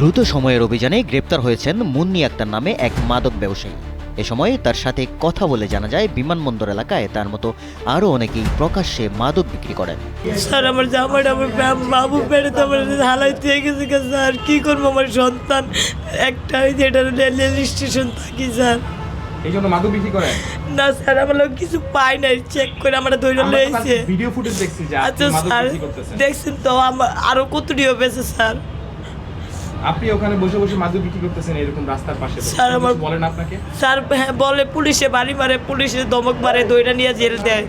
দ্রুত সময়ের অভিযানে গ্রেপ্তার হয়েছেন মুন্নি আক্তার নামে এক মাদক ব্যবসায়ী। এ সময় তার সাথে কথা বলে জানা যায় বিমানবন্দর এলাকায় তার মতো আরও অনেকেই প্রকাশ্যে মাদক বিক্রি করেন। স্যার আমার জামাটা আমার বাবু পেটে তো আমার হালাই দিয়ে গেছে স্যার, কী করবো? আমার সন্তান একটা যেটা রেল স্টেশন থাকি স্যার। এই জন্য মাদক বিক্রি করেন? না স্যার, আমরা কিছু পাই নাই, চেক করে আমরা ধরে লইছে। ভিডিও ফুটেজ দেখছি যে আচ্ছা আপনি মাদক স্যার, বিক্রি করতেছেন। দেখছেন তো আমার আরো কতটিও পেয়েছে স্যার। আপনি ওখানে বসে বসে মাদক বিক্রি করতেছেন এরকম রাস্তার পাশে, স্যার আমার বলেন আপনাকে? স্যার হ্যাঁ বলে, পুলিশে বাড়ি মারে, পুলিশে ধমক মারে, দইটা নিয়ে জেল দেয়।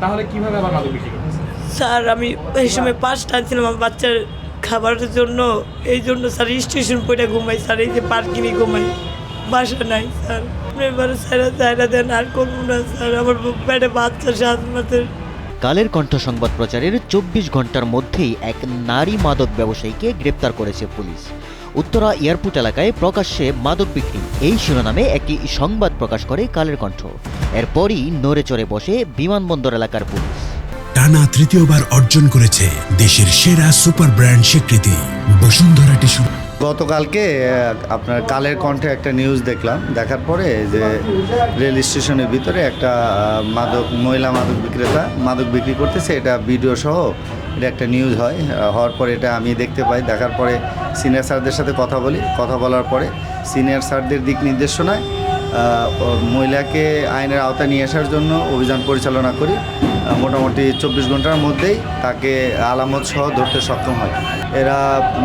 তাহলে কিভাবে আবার মাদক বিক্রি করতেছেন? স্যার আমি এই সময় 5 টানছিলাম আমার বাচ্চার খাবারের জন্য, এই জন্য স্যার স্টেশন পয়টা ঘুমাই স্যার, এই যে পার্কিংয়ে ঘুমাই, বাসা নাই স্যার। আপনি এবারে স্যারা দেন, আর করবো না স্যার, আমার পেটে বাচ্চা 7 মাসের। কালের কণ্ঠ সংবাদ প্রচারের 24 ঘন্টার মধ্যেই এক নারী মাদক ব্যবসায়ীকে গ্রেপ্তার করেছে পুলিশ। উত্তরা এয়ারপোর্ট এলাকায় প্রকাশ্যে মাদক বিক্রি, এই শিরোনামে একটি সংবাদ প্রকাশ করে কালের কণ্ঠ। এরপরই নড়ে চড়ে বসে বিমানবন্দর এলাকার পুলিশ। টানা তৃতীয়বার অর্জন করেছে দেশের সেরা সুপার ব্র্যান্ড স্বীকৃতি বসুন্ধরা টিস্যু। গতকালকে আপনার কালের কণ্ঠে একটা নিউজ দেখলাম, দেখার পরে যে রেল স্টেশনের ভিতরে একটা মহিলা মাদক বিক্রেতা মাদক বিক্রি করতেছে, এটা ভিডিও সহ এটা একটা নিউজ হয়। হওয়ার পরে এটা আমি দেখতে পাই, দেখার পরে সিনিয়র স্যারদের সাথে কথা বলার পরে সিনিয়র স্যারদের দিক নির্দেশনায় মহিলাকে আইনের আওতায় নিয়ে আসার জন্য অভিযান পরিচালনা করি। মোটামুটি 24 ঘন্টার মধ্যেই তাকে আলামত সহ ধরতে সক্ষম হয়। এরা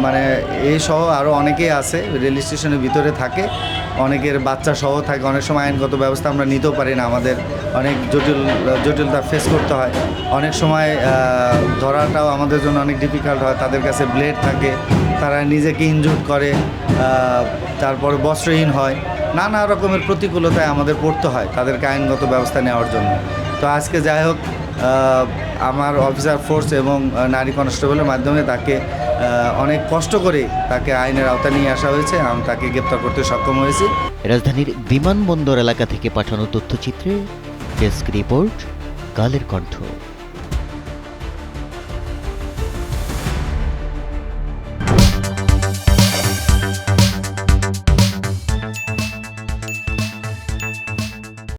মানে এই সহ আরও অনেকেই আছে, রেল স্টেশনের ভিতরে থাকে, অনেকের বাচ্চা সহ থাকে। অনেক সময় আইনগত ব্যবস্থা আমরা নিতেও পারি না, আমাদের অনেক জটিলতা ফেস করতে হয়। অনেক সময় ধরাটাও আমাদের জন্য অনেক ডিফিকাল্ট হয়। তাদের কাছে ব্লেড থাকে, তারা নিজেকে ইনজুর করে, তারপরে বস্ত্রহীন হয়, নানা রকমের প্রতিকূলতায় আমাদের পড়তে হয় তাদেরকে আইনগত ব্যবস্থা নেওয়ার জন্য। তো আজকে যাই হোক, আমার অফিসার ফোর্স এবং নারী কনস্টেবলের মাধ্যমে তাকে অনেক কষ্ট করে তাকে আইনের আওতায় নিয়ে আসা হয়েছে, আমি তাকে গ্রেপ্তার করতে সক্ষম হয়েছি। রাজধানীর বিমানবন্দর এলাকা থেকে পাঠানো তথ্যচিত্রে ডেস্ক রিপোর্ট, কালের কণ্ঠ।